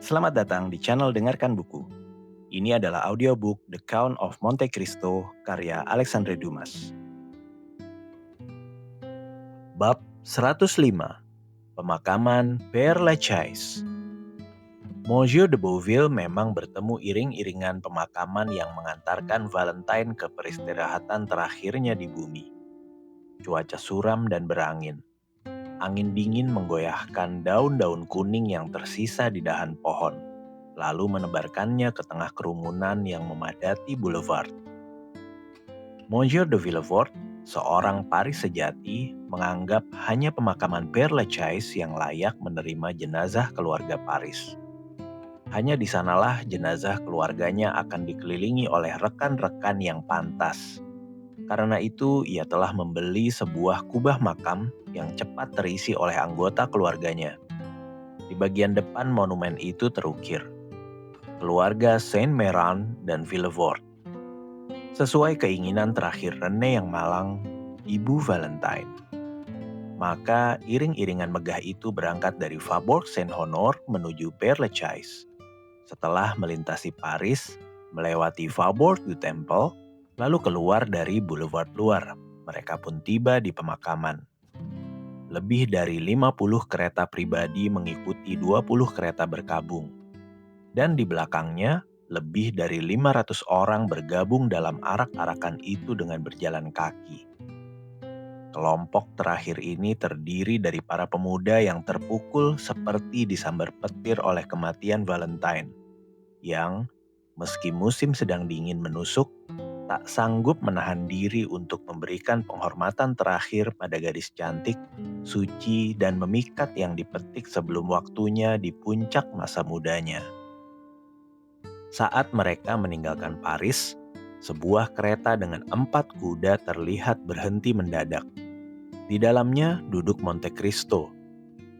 Selamat datang di channel Dengarkan Buku. Ini adalah audiobook The Count of Monte Cristo karya Alexandre Dumas. Bab 105, Pemakaman Père Lachaise. Monsieur de Beauville memang bertemu iring-iringan pemakaman yang mengantarkan Valentine ke peristirahatan terakhirnya di bumi. Cuaca suram dan berangin. Angin dingin menggoyahkan daun-daun kuning yang tersisa di dahan pohon, lalu menebarkannya ke tengah kerumunan yang memadati boulevard. Monsieur de Villefort, seorang Paris sejati, menganggap hanya pemakaman Père Lachaise yang layak menerima jenazah keluarga Paris. Hanya di sanalah jenazah keluarganya akan dikelilingi oleh rekan-rekan yang pantas. Karena itu, ia telah membeli sebuah kubah makam yang cepat terisi oleh anggota keluarganya. Di bagian depan monumen itu terukir, keluarga Saint-Méran dan Villefort. Sesuai keinginan terakhir Rene yang malang, Ibu Valentine. Maka iring-iringan megah itu berangkat dari Faubourg Saint-Honor menuju Père Lachaise. Setelah melintasi Paris, melewati Faubourg du Temple, lalu keluar dari boulevard luar, mereka pun tiba di pemakaman. Lebih dari 50 kereta pribadi mengikuti 20 kereta berkabung. Dan di belakangnya, lebih dari 500 orang bergabung dalam arak-arakan itu dengan berjalan kaki. Kelompok terakhir ini terdiri dari para pemuda yang terpukul seperti disambar petir oleh kematian Valentine, yang, meski musim sedang dingin menusuk, tak sanggup menahan diri untuk memberikan penghormatan terakhir pada gadis cantik, suci, dan memikat yang dipetik sebelum waktunya di puncak masa mudanya. Saat mereka meninggalkan Paris, sebuah kereta dengan 4 kuda terlihat berhenti mendadak. Di dalamnya duduk Monte Cristo.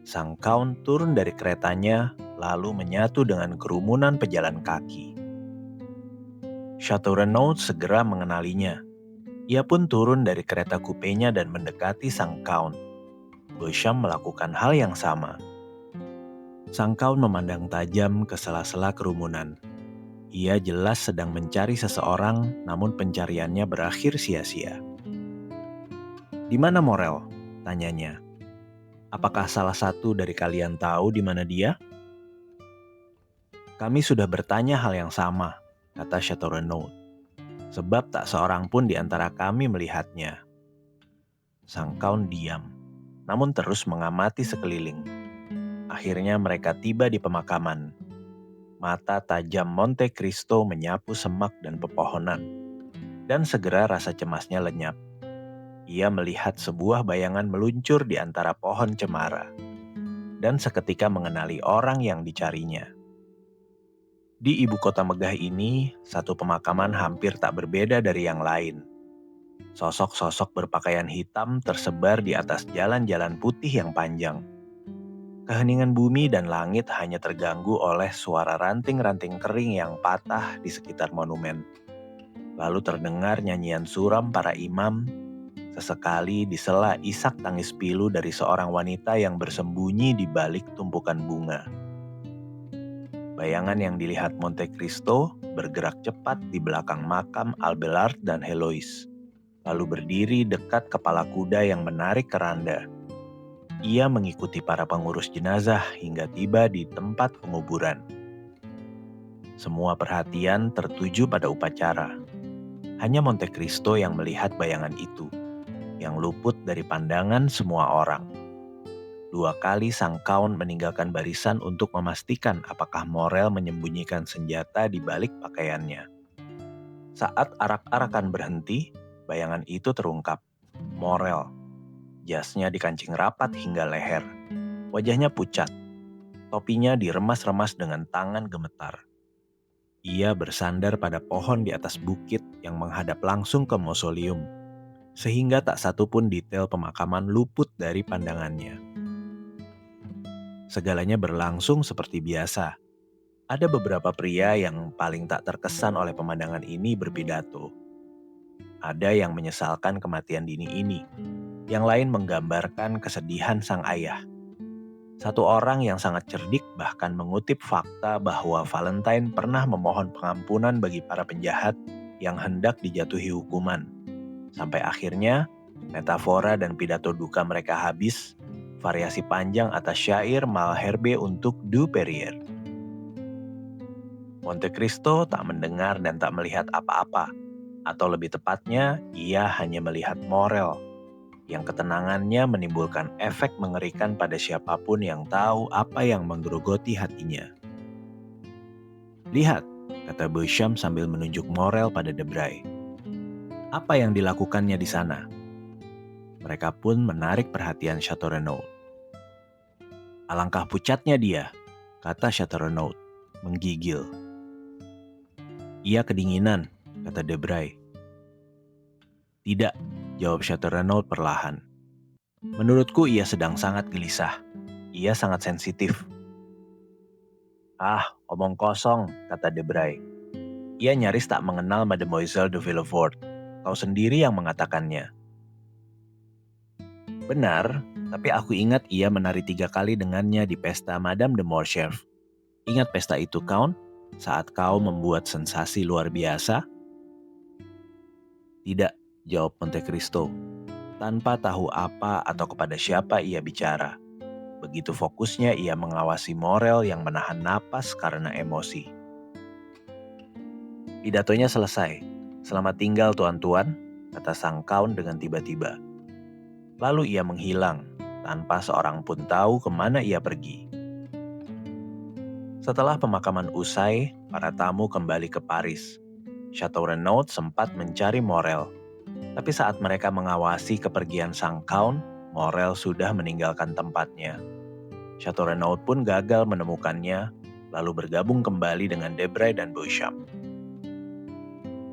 Sang Count turun dari keretanya lalu menyatu dengan kerumunan pejalan kaki. Chateau Renaud segera mengenalinya. Ia pun turun dari kereta kupenya dan mendekati sang Count. Beauchamp melakukan hal yang sama. Sang Count memandang tajam ke sela-sela kerumunan. Ia jelas sedang mencari seseorang, namun pencariannya berakhir sia-sia. "Di mana Morel?" tanyanya. "Apakah salah satu dari kalian tahu di mana dia?" "Kami sudah bertanya hal yang sama," kata Chateau Renaud. "Sebab tak seorang pun di antara kami melihatnya." Sang Count diam, namun terus mengamati sekeliling. Akhirnya mereka tiba di pemakaman. Mata tajam Monte Cristo menyapu semak dan pepohonan, dan segera rasa cemasnya lenyap. Ia melihat sebuah bayangan meluncur di antara pohon cemara, dan seketika mengenali orang yang dicarinya. Di ibu kota megah ini, satu pemakaman hampir tak berbeda dari yang lain. Sosok-sosok berpakaian hitam tersebar di atas jalan-jalan putih yang panjang. Keheningan bumi dan langit hanya terganggu oleh suara ranting-ranting kering yang patah di sekitar monumen. Lalu terdengar nyanyian suram para imam, sesekali disela isak tangis pilu dari seorang wanita yang bersembunyi di balik tumpukan bunga. Bayangan yang dilihat Monte Cristo bergerak cepat di belakang makam Abelard dan Heloise, lalu berdiri dekat kepala kuda yang menarik keranda. Ia mengikuti para pengurus jenazah hingga tiba di tempat penguburan. Semua perhatian tertuju pada upacara. Hanya Monte Cristo yang melihat bayangan itu, yang luput dari pandangan semua orang. 2 kali sang Count meninggalkan barisan untuk memastikan apakah Morel menyembunyikan senjata di balik pakaiannya. Saat arak-arakan berhenti, bayangan itu terungkap. Morel. Jasnya dikancing rapat hingga leher. Wajahnya pucat. Topinya diremas-remas dengan tangan gemetar. Ia bersandar pada pohon di atas bukit yang menghadap langsung ke mausoleum, sehingga tak satu pun detail pemakaman luput dari pandangannya. Segalanya berlangsung seperti biasa. Ada beberapa pria yang paling tak terkesan oleh pemandangan ini berpidato. Ada yang menyesalkan kematian dini ini. Yang lain menggambarkan kesedihan sang ayah. Satu orang yang sangat cerdik bahkan mengutip fakta bahwa Valentine pernah memohon pengampunan bagi para penjahat yang hendak dijatuhi hukuman. Sampai akhirnya, metafora dan pidato duka mereka habis, variasi panjang atas syair Malherbe untuk Du Perrier. Monte Cristo tak mendengar dan tak melihat apa-apa, atau lebih tepatnya, ia hanya melihat Morel, yang ketenangannya menimbulkan efek mengerikan pada siapapun yang tahu apa yang menggerogoti hatinya. Lihat, kata Beauchamp sambil menunjuk Morel pada Debray. Apa yang dilakukannya di sana? Mereka pun menarik perhatian Chateau Renaud. Alangkah pucatnya dia, kata Chateau Renaud, menggigil. Ia kedinginan, kata Debray. Tidak, jawab Chateau Renaud perlahan. Menurutku ia sedang sangat gelisah. Ia sangat sensitif. Ah, omong kosong, kata Debray. Ia nyaris tak mengenal Mademoiselle de Villefort. Kau sendiri yang mengatakannya. Benar, tapi aku ingat ia menari 3 kali dengannya di pesta Madame de Morcerf. Ingat pesta itu, Count? Saat kau membuat sensasi luar biasa? Tidak, jawab Monte Cristo, tanpa tahu apa atau kepada siapa ia bicara. Begitu fokusnya ia mengawasi Morel yang menahan napas karena emosi. Pidatonya selesai. Selamat tinggal tuan-tuan, kata sang Count dengan tiba-tiba. Lalu ia menghilang, tanpa seorang pun tahu kemana ia pergi. Setelah pemakaman usai, para tamu kembali ke Paris. Chateau Renaud sempat mencari Morel, tapi saat mereka mengawasi kepergian sang Count, Morel sudah meninggalkan tempatnya. Chateau Renaud pun gagal menemukannya, lalu bergabung kembali dengan Debray dan Beauchamp.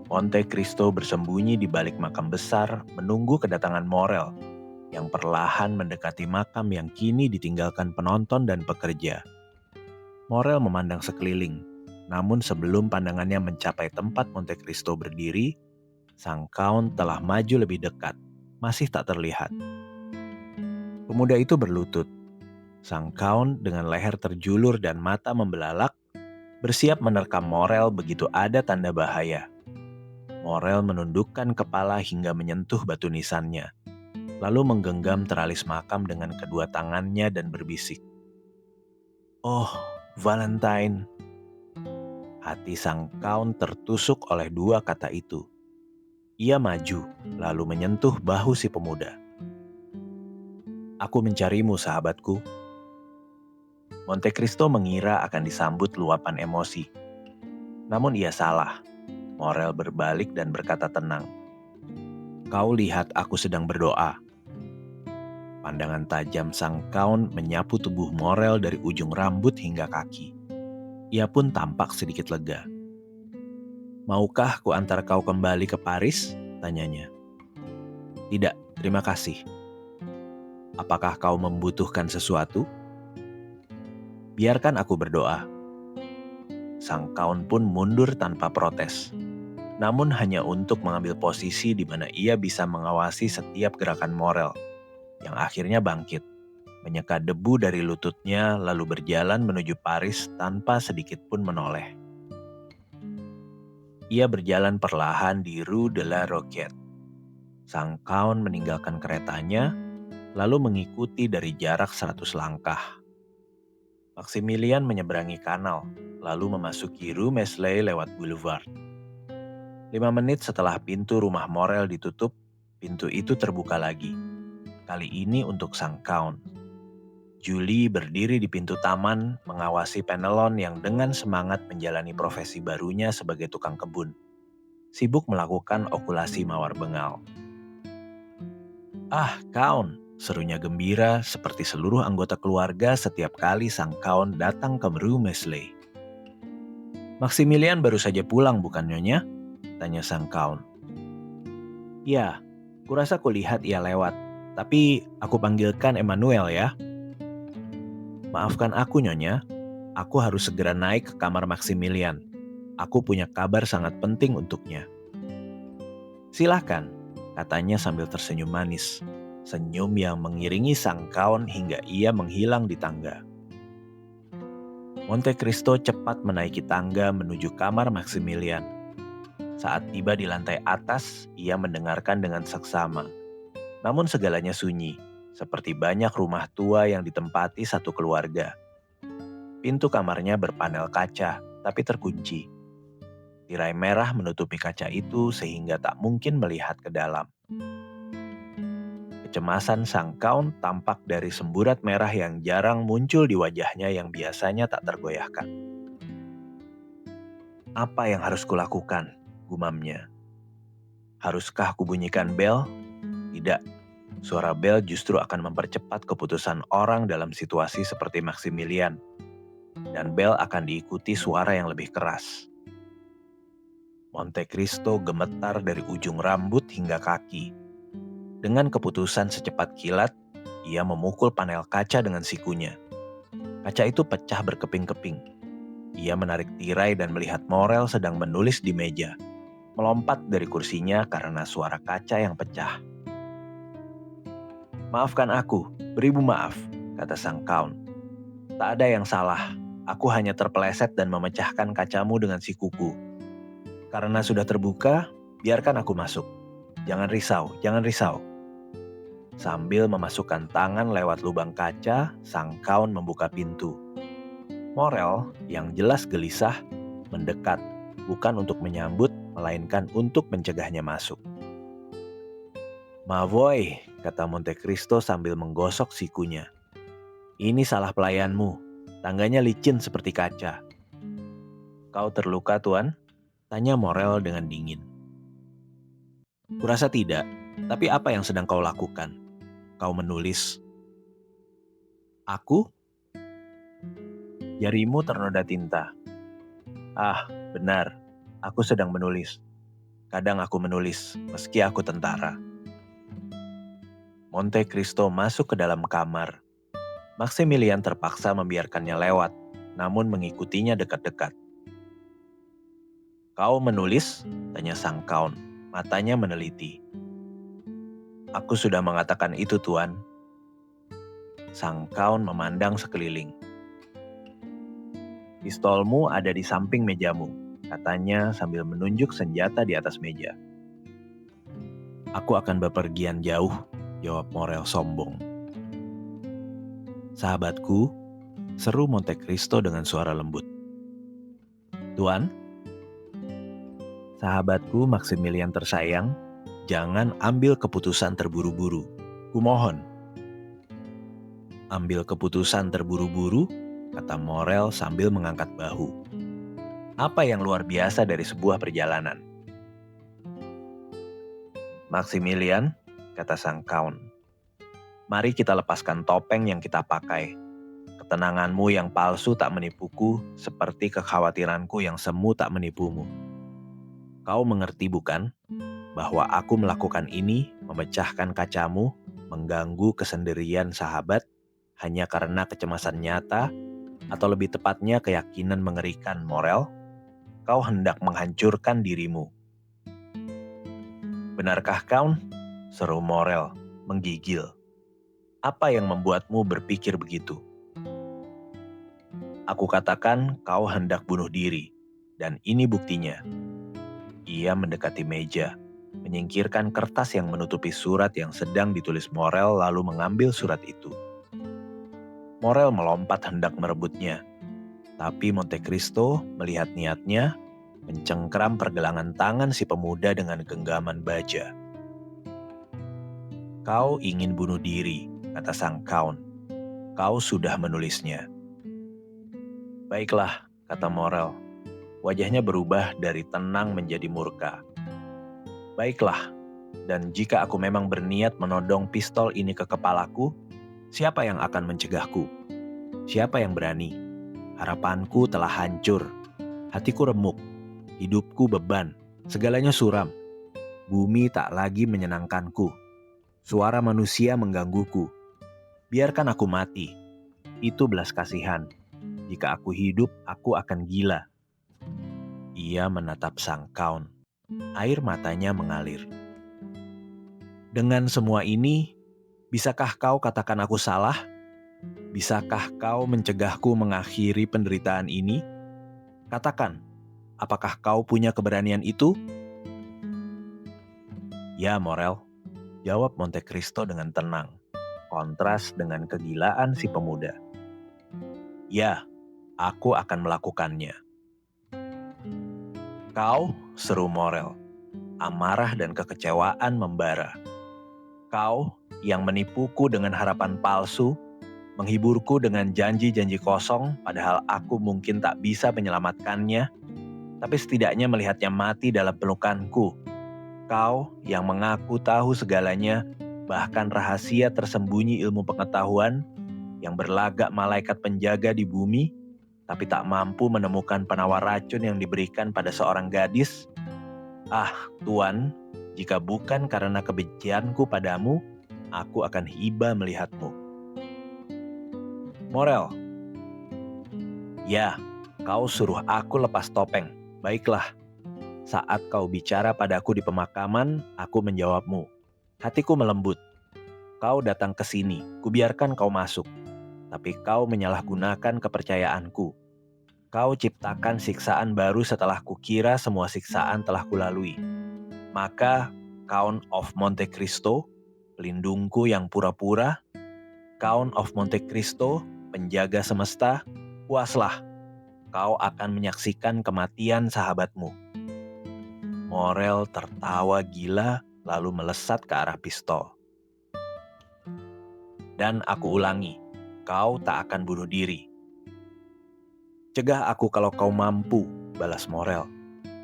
Monte Cristo bersembunyi di balik makam besar, menunggu kedatangan Morel, yang perlahan mendekati makam yang kini ditinggalkan penonton dan pekerja. Morel memandang sekeliling, namun sebelum pandangannya mencapai tempat Monte Cristo berdiri, sang Count telah maju lebih dekat, masih tak terlihat. Pemuda itu berlutut. Sang Count dengan leher terjulur dan mata membelalak, bersiap menerkam Morel begitu ada tanda bahaya. Morel menundukkan kepala hingga menyentuh batu nisannya, lalu menggenggam teralis makam dengan kedua tangannya dan berbisik. Oh, Valentine. Hati sang Count tertusuk oleh dua kata itu. Ia maju, lalu menyentuh bahu si pemuda. Aku mencarimu, sahabatku. Monte Cristo mengira akan disambut luapan emosi. Namun ia salah. Morel berbalik dan berkata tenang. Kau lihat aku sedang berdoa. Pandangan tajam sang Count menyapu tubuh Morel dari ujung rambut hingga kaki. Ia pun tampak sedikit lega. Maukah ku antar kau kembali ke Paris? Tanyanya. Tidak, terima kasih. Apakah kau membutuhkan sesuatu? Biarkan aku berdoa. Sang Count pun mundur tanpa protes. Namun hanya untuk mengambil posisi di mana ia bisa mengawasi setiap gerakan Morel, yang akhirnya bangkit, menyeka debu dari lututnya lalu berjalan menuju Paris tanpa sedikit pun menoleh. Ia berjalan perlahan di Rue de la Roquette. Sang Count meninggalkan keretanya, lalu mengikuti dari jarak 100 langkah. Maximilian menyeberangi kanal, lalu memasuki Rue Meslay lewat Boulevard. 5 menit setelah pintu rumah Morel ditutup, pintu itu terbuka lagi. Kali ini untuk sang Count. Julie berdiri di pintu taman mengawasi Penelon yang dengan semangat menjalani profesi barunya sebagai tukang kebun. Sibuk melakukan okulasi mawar bengal. Ah, Count, serunya gembira seperti seluruh anggota keluarga setiap kali sang Count datang ke Rue Meslay. Maximilian baru saja pulang bukan Nyonya? Tanya sang Count. Ya, kurasa kulihat ia lewat, tapi aku panggilkan Emmanuel ya. Maafkan aku Nyonya, aku harus segera naik ke kamar Maximilian. Aku punya kabar sangat penting untuknya. Silahkan, katanya sambil tersenyum manis. senyum yang mengiringi sang kaun hingga ia menghilang di tangga. Monte Cristo cepat menaiki tangga menuju kamar Maximilian. Saat tiba di lantai atas, ia mendengarkan dengan seksama. Namun segalanya sunyi, seperti banyak rumah tua yang ditempati satu keluarga. Pintu kamarnya berpanel kaca, tapi terkunci. Tirai merah menutupi kaca itu sehingga tak mungkin melihat ke dalam. Kecemasan sang kaun tampak dari semburat merah yang jarang muncul di wajahnya yang biasanya tak tergoyahkan. Apa yang harus kulakukan? Gumamnya. Haruskah kubunyikan bel? Tidak. Suara bel justru akan mempercepat keputusan orang dalam situasi seperti Maximilian. Dan bel akan diikuti suara yang lebih keras. Monte Cristo gemetar dari ujung rambut hingga kaki. Dengan keputusan secepat kilat, ia memukul panel kaca dengan sikunya. Kaca itu pecah berkeping-keping. Ia menarik tirai dan melihat Morel sedang menulis di meja. Melompat dari kursinya karena suara kaca yang pecah. "Maafkan aku, beribu maaf," kata sang kaun. "Tak ada yang salah, aku hanya terpeleset dan memecahkan kacamu dengan sikuku. Karena sudah terbuka, biarkan aku masuk. Jangan risau, jangan risau." Sambil memasukkan tangan lewat lubang kaca, sang kaun membuka pintu. Morel, yang jelas gelisah, mendekat, bukan untuk menyambut, melainkan untuk mencegahnya masuk. "Mavoy," kata Monte Cristo sambil menggosok sikunya. "Ini salah pelayanmu, tangganya licin seperti kaca." "Kau terluka, Tuan?" tanya Morel dengan dingin. "Kurasa tidak, tapi apa yang sedang kau lakukan? Kau menulis." "Aku?" "Jarimu ternoda tinta." "Ah, benar. Aku sedang menulis. Kadang aku menulis, meski aku tentara." Monte Cristo masuk ke dalam kamar. Maximilian terpaksa membiarkannya lewat, namun mengikutinya dekat-dekat. "Kau menulis?" tanya sang kaun, matanya meneliti. "Aku sudah mengatakan itu, Tuan." Sang kaun memandang sekeliling. "Pistolmu ada di samping mejamu," katanya sambil menunjuk senjata di atas meja. "Aku akan bepergian jauh," jawab Morel sombong. "Sahabatku," seru Monte Cristo dengan suara lembut. "Tuan?" "Sahabatku Maximilian tersayang, jangan ambil keputusan terburu-buru. Kumohon." "Ambil keputusan terburu-buru?" kata Morel sambil mengangkat bahu. "Apa yang luar biasa dari sebuah perjalanan?" "Maximilian," kata sang kaun, "mari kita lepaskan topeng yang kita pakai. Ketenanganmu yang palsu tak menipuku, seperti kekhawatiranku yang semu tak menipumu. Kau mengerti bukan, bahwa aku melakukan ini, memecahkan kacamu, mengganggu kesendirian sahabat, hanya karena kecemasan nyata, atau lebih tepatnya keyakinan mengerikan Morel? Kau hendak menghancurkan dirimu." "Benarkah, kaun?" seru Morel, menggigil. "Apa yang membuatmu berpikir begitu?" "Aku katakan kau hendak bunuh diri, dan ini buktinya." Ia mendekati meja, menyingkirkan kertas yang menutupi surat yang sedang ditulis Morel lalu mengambil surat itu. Morel melompat hendak merebutnya, tapi Monte Cristo melihat niatnya, mencengkram pergelangan tangan si pemuda dengan genggaman baja. "Kau ingin bunuh diri," kata sang kaun. "Kau sudah menulisnya." "Baiklah," kata Morel. Wajahnya berubah dari tenang menjadi murka. "Baiklah, dan jika aku memang berniat menodong pistol ini ke kepalaku, siapa yang akan mencegahku? Siapa yang berani? Harapanku telah hancur. Hatiku remuk. Hidupku beban. Segalanya suram. Bumi tak lagi menyenangkanku. Suara manusia menggangguku. Biarkan aku mati. Itu belas kasihan. Jika aku hidup, aku akan gila." Ia menatap sang kaun. Air matanya mengalir. "Dengan semua ini, Bisakah kau katakan aku salah? Bisakah kau mencegahku mengakhiri penderitaan ini? Katakan, apakah kau punya keberanian itu? Ya, Morel, jawab Monte Cristo dengan tenang, kontras dengan kegilaan si pemuda. Ya, aku akan melakukannya. Kau, seru Morel, amarah dan kekecewaan membara. Kau yang menipuku dengan harapan palsu, menghiburku dengan janji-janji kosong, padahal aku mungkin tak bisa menyelamatkannya, tapi setidaknya melihatnya mati dalam pelukanku. Kau yang mengaku tahu segalanya, bahkan rahasia tersembunyi ilmu pengetahuan, yang berlagak malaikat penjaga di bumi, tapi tak mampu menemukan penawar racun yang diberikan pada seorang gadis. Ah, Tuan, jika bukan karena kebencianku padamu, aku akan hiba melihatmu. Morel, ya, kau suruh aku lepas topeng. Baiklah, saat kau bicara padaku di pemakaman, aku menjawabmu. Hatiku melembut. Kau datang ke sini, kubiarkan kau masuk. Tapi kau menyalahgunakan kepercayaanku. Kau ciptakan siksaan baru setelah kukira semua siksaan telah kulalui. Maka, Count of Monte Cristo, pelindungku yang pura-pura, Count of Monte Cristo, penjaga semesta, puaslah. Kau akan menyaksikan kematian sahabatmu. Morel tertawa gila lalu melesat ke arah pistol. Dan aku ulangi, kau tak akan bunuh diri. Cegah aku kalau kau mampu, balas Morel.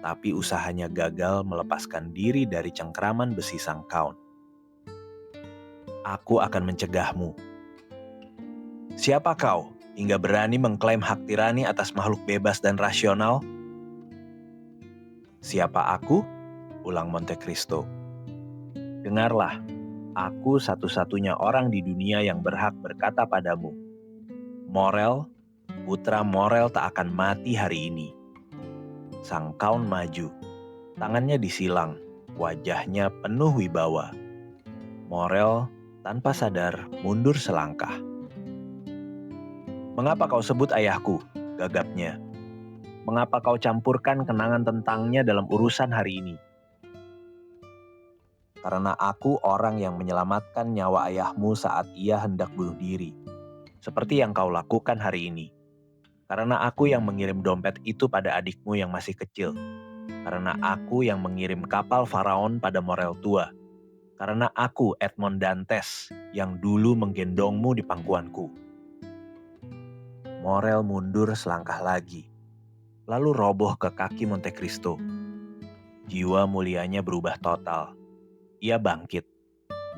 Tapi usahanya gagal melepaskan diri dari cengkraman besi sang Count. Aku akan mencegahmu. Siapa kau hingga berani mengklaim hak tirani atas makhluk bebas dan rasional? Siapa aku? Ulang Monte Cristo. Dengarlah, aku satu-satunya orang di dunia yang berhak berkata padamu. Morel, putra Morel tak akan mati hari ini. Sang Count maju, tangannya disilang, wajahnya penuh wibawa. Morel tanpa sadar mundur selangkah. Mengapa kau sebut ayahku? Gagapnya. Mengapa kau campurkan kenangan tentangnya dalam urusan hari ini? Karena aku orang yang menyelamatkan nyawa ayahmu saat ia hendak bunuh diri. Seperti yang kau lakukan hari ini. Karena aku yang mengirim dompet itu pada adikmu yang masih kecil. Karena aku yang mengirim kapal Faraon pada Morel tua. Karena aku Edmond Dantes yang dulu menggendongmu di pangkuanku. Morel mundur selangkah lagi. Lalu roboh ke kaki Monte Cristo. Jiwa mulianya berubah total. Ia bangkit,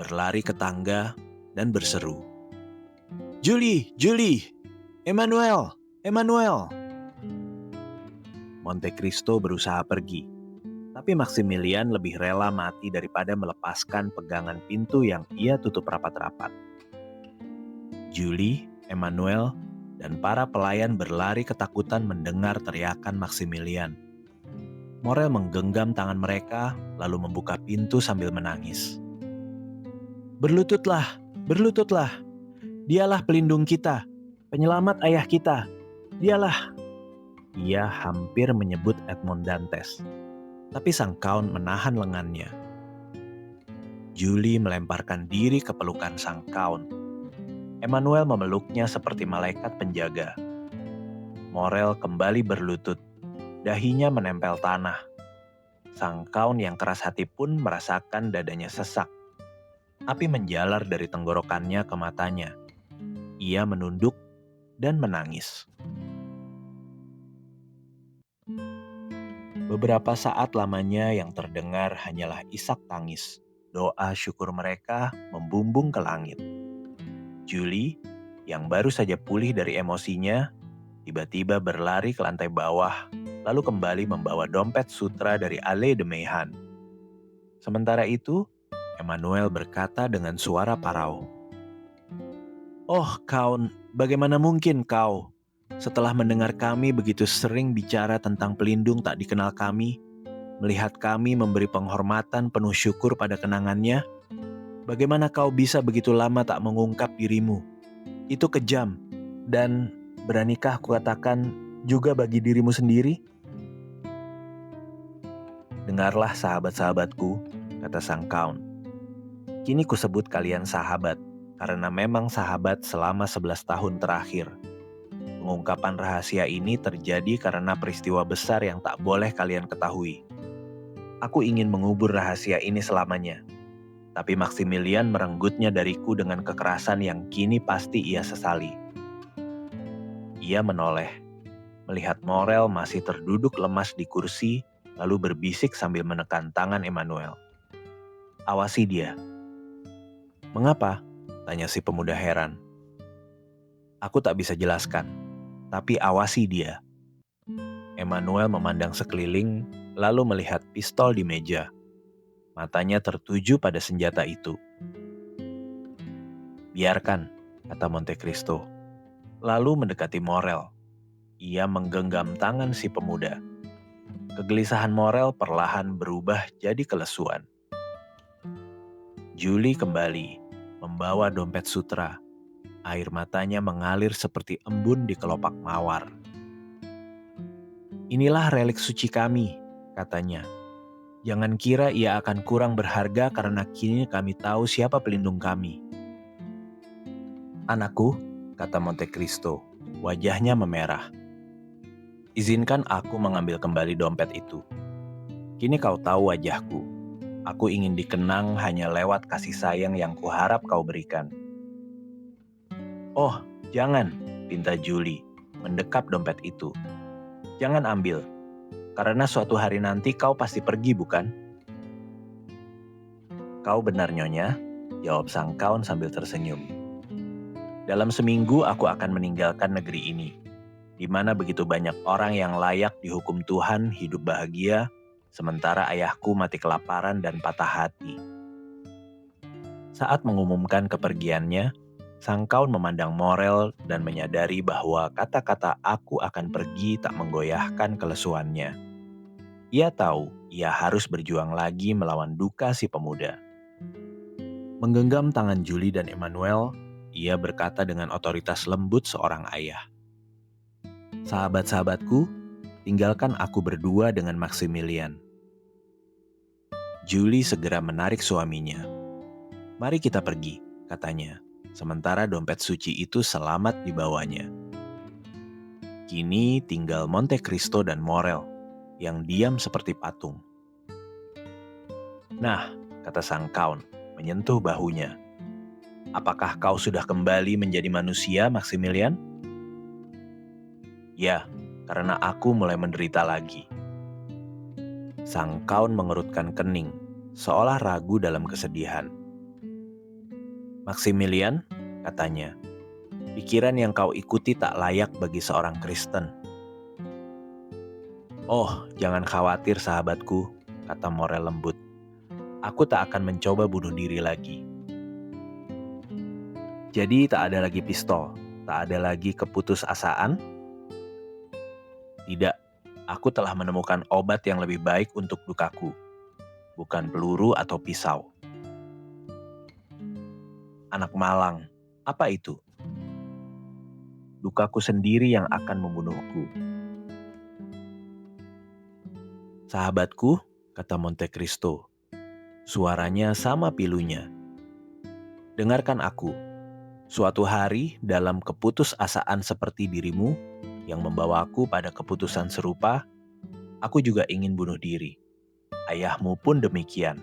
berlari ke tangga, dan berseru. Julie, Julie, Emmanuel, Emmanuel. Monte Cristo berusaha pergi, tapi Maximilian lebih rela mati daripada melepaskan pegangan pintu yang ia tutup rapat-rapat. Julie, Emmanuel, dan para pelayan berlari ketakutan mendengar teriakan Maximilian. Morel menggenggam tangan mereka, lalu membuka pintu sambil menangis. Berlututlah, berlututlah. Dialah pelindung kita, penyelamat ayah kita. Dialah. Ia hampir menyebut Edmond Dantes, tapi sang Count menahan lengannya. Julie melemparkan diri ke pelukan sang Count. Emmanuel memeluknya seperti malaikat penjaga. Morel kembali berlutut, dahinya menempel tanah. Sang Count yang keras hati pun merasakan dadanya sesak. Api menjalar dari tenggorokannya ke matanya. Ia menunduk dan menangis. Beberapa saat lamanya yang terdengar hanyalah isak tangis. Doa syukur mereka membumbung ke langit. Julie, yang baru saja pulih dari emosinya, tiba-tiba berlari ke lantai bawah, lalu kembali membawa dompet sutra dari Allée de Meilhan. Sementara itu, Emmanuel berkata dengan suara parau. Oh, Count, bagaimana mungkin kau, setelah mendengar kami begitu sering bicara tentang pelindung tak dikenal kami, melihat kami memberi penghormatan penuh syukur pada kenangannya? Bagaimana kau bisa begitu lama tak mengungkap dirimu? Itu kejam. Dan beranikah kukatakan juga bagi dirimu sendiri? Dengarlah sahabat-sahabatku, kata sang kaun. Kini kusebut kalian sahabat, karena memang sahabat selama 11 tahun terakhir. Pengungkapan rahasia ini terjadi karena peristiwa besar yang tak boleh kalian ketahui. Aku ingin mengubur rahasia ini selamanya. Tapi Maximilian merenggutnya dariku dengan kekerasan yang kini pasti ia sesali. Ia menoleh, melihat Morel masih terduduk lemas di kursi, lalu berbisik sambil menekan tangan Emmanuel. Awasi dia. Mengapa? Tanya si pemuda heran. Aku tak bisa jelaskan, tapi awasi dia. Emmanuel memandang sekeliling, lalu melihat pistol di meja. Matanya tertuju pada senjata itu. Biarkan, kata Monte Cristo. Lalu mendekati Morel. Ia menggenggam tangan si pemuda. Kegelisahan Morel perlahan berubah jadi kelesuan. Julie kembali, membawa dompet sutra. Air matanya mengalir seperti embun di kelopak mawar. Inilah relik suci kami, katanya. Jangan kira ia akan kurang berharga karena kini kami tahu siapa pelindung kami. Anakku, kata Monte Cristo, wajahnya memerah. Izinkan aku mengambil kembali dompet itu. Kini kau tahu wajahku. Aku ingin dikenang hanya lewat kasih sayang yang kuharap kau berikan. Oh, jangan, pinta Julie, mendekap dompet itu. Jangan ambil, karena suatu hari nanti kau pasti pergi, bukan? Kau benar, Nyonya, jawab sang kaun sambil tersenyum. Dalam seminggu aku akan meninggalkan negeri ini, di mana begitu banyak orang yang layak dihukum Tuhan hidup bahagia, sementara ayahku mati kelaparan dan patah hati. Saat mengumumkan kepergiannya, sang kaun memandang Morel dan menyadari bahwa kata-kata aku akan pergi tak menggoyahkan kelesuannya. Ia tahu ia harus berjuang lagi melawan duka si pemuda. Menggenggam tangan Julie dan Emmanuel, ia berkata dengan otoritas lembut seorang ayah. Sahabat-sahabatku, tinggalkan aku berdua dengan Maximilian. Julie segera menarik suaminya. Mari kita pergi, katanya, sementara dompet suci itu selamat dibawanya. Kini tinggal Monte Cristo dan Morel, yang diam seperti patung. Nah, kata sang kaun, menyentuh bahunya. Apakah kau sudah kembali menjadi manusia, Maximilian? Ya, karena aku mulai menderita lagi. Sang kaun mengerutkan kening, seolah ragu dalam kesedihan. Maximilian, katanya, pikiran yang kau ikuti tak layak bagi seorang Kristen. Oh, jangan khawatir sahabatku, kata Morel lembut. Aku tak akan mencoba bunuh diri lagi. Jadi tak ada lagi pistol, tak ada lagi keputusasaan? Tidak, aku telah menemukan obat yang lebih baik untuk dukaku, bukan peluru atau pisau. Anak malang, apa itu? Dukaku sendiri yang akan membunuhku. Sahabatku, kata Monte Cristo, suaranya sama pilunya. Dengarkan aku. Suatu hari dalam keputusasaan seperti dirimu yang membawaku pada keputusan serupa, aku juga ingin bunuh diri. Ayahmu pun demikian.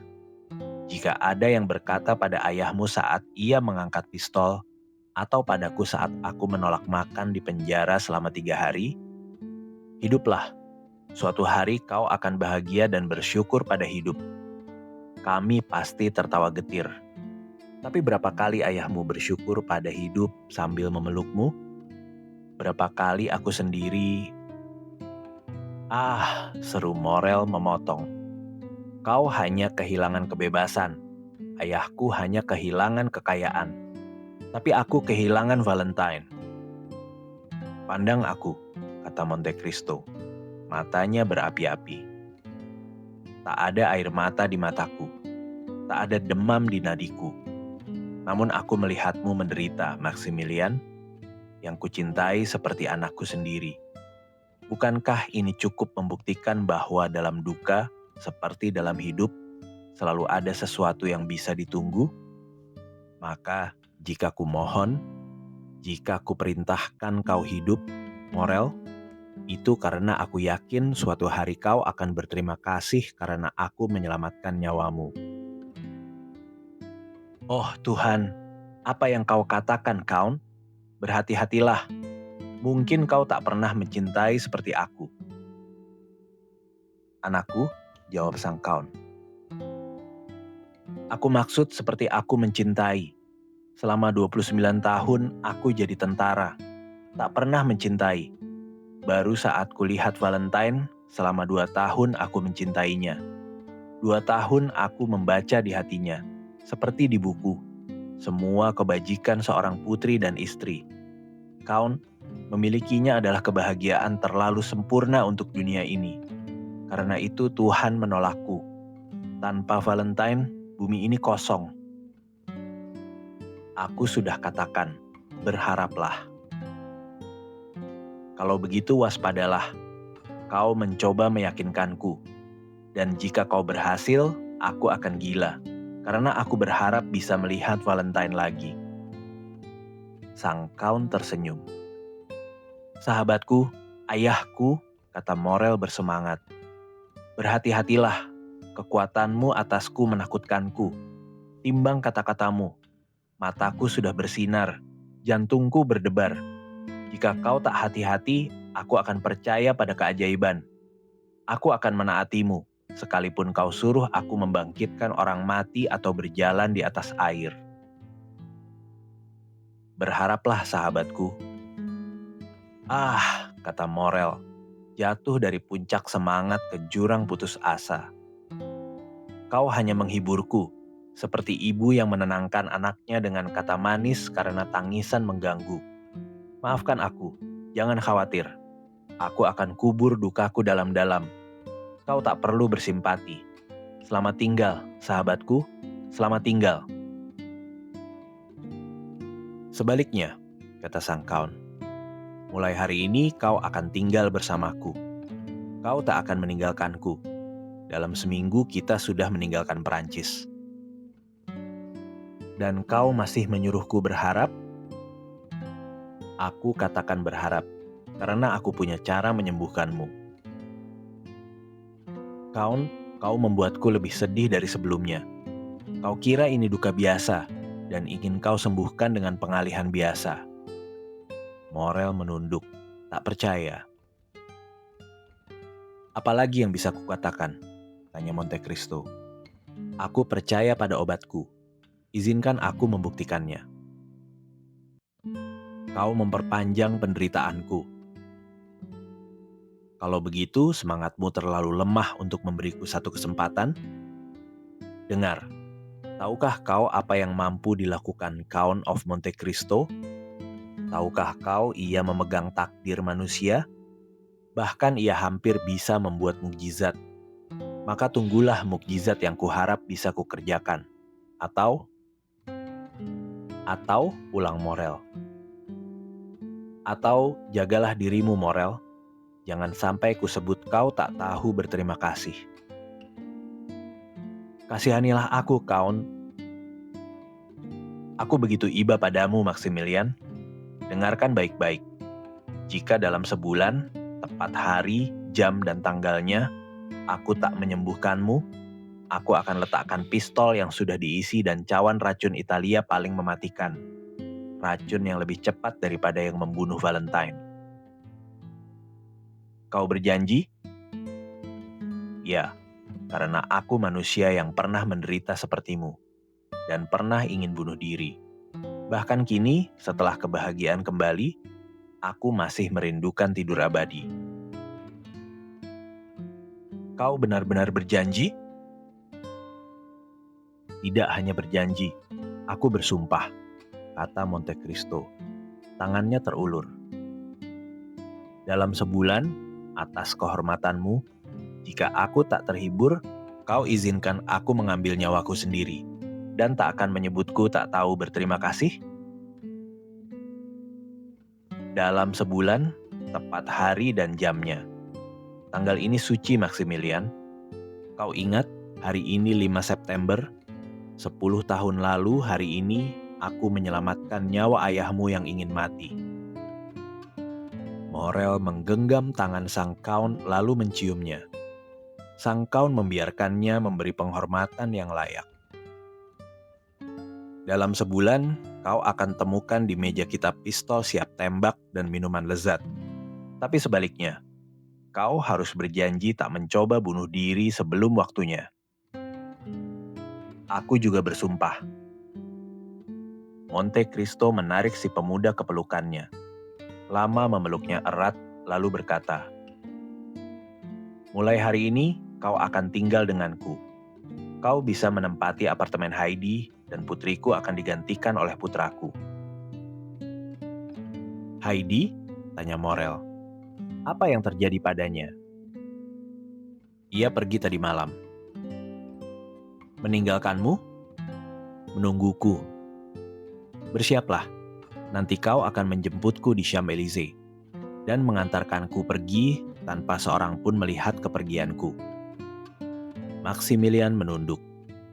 Jika ada yang berkata pada ayahmu saat ia mengangkat pistol, atau padaku saat aku menolak makan di penjara selama 3 hari, hiduplah. Suatu hari kau akan bahagia dan bersyukur pada hidup. Kami pasti tertawa getir. Tapi berapa kali ayahmu bersyukur pada hidup sambil memelukmu? Berapa kali aku sendiri... Ah, seru Morel memotong. Kau hanya kehilangan kebebasan. Ayahku hanya kehilangan kekayaan. Tapi aku kehilangan Valentine. Pandang aku, kata Monte Cristo. Matanya berapi-api. Tak ada air mata di mataku. Tak ada demam di nadiku. Namun aku melihatmu menderita, Maximilian, yang kucintai seperti anakku sendiri. Bukankah ini cukup membuktikan bahwa dalam duka, seperti dalam hidup, selalu ada sesuatu yang bisa ditunggu? Maka, jika ku mohon, jika ku perintahkan kau hidup, Morel, itu karena aku yakin suatu hari kau akan berterima kasih karena aku menyelamatkan nyawamu. Oh Tuhan, apa yang kau katakan, Count? Berhati-hatilah, mungkin kau tak pernah mencintai seperti aku. Anakku, jawab sang Count. Aku maksud seperti aku mencintai. Selama 29 tahun aku jadi tentara, tak pernah mencintai. Baru saat kulihat Valentine, selama 2 tahun aku mencintainya. 2 tahun aku membaca di hatinya, seperti di buku. Semua kebajikan seorang putri dan istri. Count, memilikinya adalah kebahagiaan terlalu sempurna untuk dunia ini. Karena itu Tuhan menolakku. Tanpa Valentine, bumi ini kosong. Aku sudah katakan, berharaplah. Kalau begitu waspadalah, kau mencoba meyakinkanku. Dan jika kau berhasil, aku akan gila. Karena aku berharap bisa melihat Valentine lagi. Sang Count tersenyum. Sahabatku, ayahku, kata Morel bersemangat. Berhati-hatilah, kekuatanmu atasku menakutkanku. Timbang kata-katamu, mataku sudah bersinar, jantungku berdebar. Jika kau tak hati-hati, aku akan percaya pada keajaiban. Aku akan menaatimu, sekalipun kau suruh aku membangkitkan orang mati atau berjalan di atas air. Berharaplah sahabatku. Ah, kata Morel, jatuh dari puncak semangat ke jurang putus asa. Kau hanya menghiburku, seperti ibu yang menenangkan anaknya dengan kata manis karena tangisan mengganggu. Maafkan aku, jangan khawatir. Aku akan kubur dukaku dalam-dalam. Kau tak perlu bersimpati. Selamat tinggal, sahabatku. Selamat tinggal. Sebaliknya, kata sang Count, mulai hari ini kau akan tinggal bersamaku. Kau tak akan meninggalkanku. Dalam seminggu kita sudah meninggalkan Perancis. Dan kau masih menyuruhku berharap? Aku katakan berharap, karena aku punya cara menyembuhkanmu. Count, kau membuatku lebih sedih dari sebelumnya. Kau kira ini duka biasa, dan ingin kau sembuhkan dengan pengalihan biasa. Morel menunduk, tak percaya. Apalagi yang bisa kukatakan? Tanya Monte Cristo. Aku percaya pada obatku. Izinkan aku membuktikannya. Kau memperpanjang penderitaanku. Kalau begitu, semangatmu terlalu lemah untuk memberiku satu kesempatan? Dengar, tahukah kau apa yang mampu dilakukan Count of Monte Cristo? Tahukah kau ia memegang takdir manusia? Bahkan ia hampir bisa membuat mukjizat. Maka tunggulah mukjizat yang kuharap bisa kukerjakan. Atau, ulang Morel. Atau jagalah dirimu Morel. Jangan sampai kusebut kau tak tahu berterima kasih. Kasihanilah aku, Count. Aku begitu iba padamu, Maximilian. Dengarkan baik-baik. Jika dalam sebulan, tepat hari, jam, dan tanggalnya, aku tak menyembuhkanmu, aku akan letakkan pistol yang sudah diisi dan cawan racun Italia paling mematikan. Racun yang lebih cepat daripada yang membunuh Valentine. Kau berjanji? Ya, karena aku manusia yang pernah menderita sepertimu, dan pernah ingin bunuh diri. Bahkan kini, setelah kebahagiaan kembali, aku masih merindukan tidur abadi. Kau benar-benar berjanji? Tidak hanya berjanji, aku bersumpah, kata Monte Cristo. Tangannya terulur. Dalam sebulan, atas kehormatanmu, jika aku tak terhibur, kau izinkan aku mengambil nyawaku sendiri. dan tak akan menyebutku tak tahu berterima kasih? Dalam sebulan, tepat hari dan jamnya. Tanggal ini suci, Maximilian. Kau ingat hari ini 5 September? 10 tahun lalu hari ini aku menyelamatkan nyawa ayahmu yang ingin mati. Morel menggenggam tangan sang Count lalu menciumnya. Sang Count membiarkannya memberi penghormatan yang layak. Dalam sebulan, kau akan temukan di meja kita pistol siap tembak dan minuman lezat. Tapi sebaliknya, kau harus berjanji tak mencoba bunuh diri sebelum waktunya. Aku juga bersumpah. Monte Cristo menarik si pemuda ke pelukannya. Lama memeluknya erat, lalu berkata, "Mulai hari ini, kau akan tinggal denganku. Kau bisa menempati apartemen Heidi, dan putriku akan digantikan oleh putraku." "Heidi?" tanya Morel. "Apa yang terjadi padanya?" "Ia pergi tadi malam." "Meninggalkanmu?" "Menungguku." "Bersiaplah, nanti kau akan menjemputku di Champs-Élysées dan mengantarkanku pergi tanpa seorang pun melihat kepergianku." Maximilian menunduk,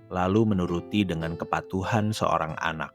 lalu menuruti dengan kepatuhan seorang anak.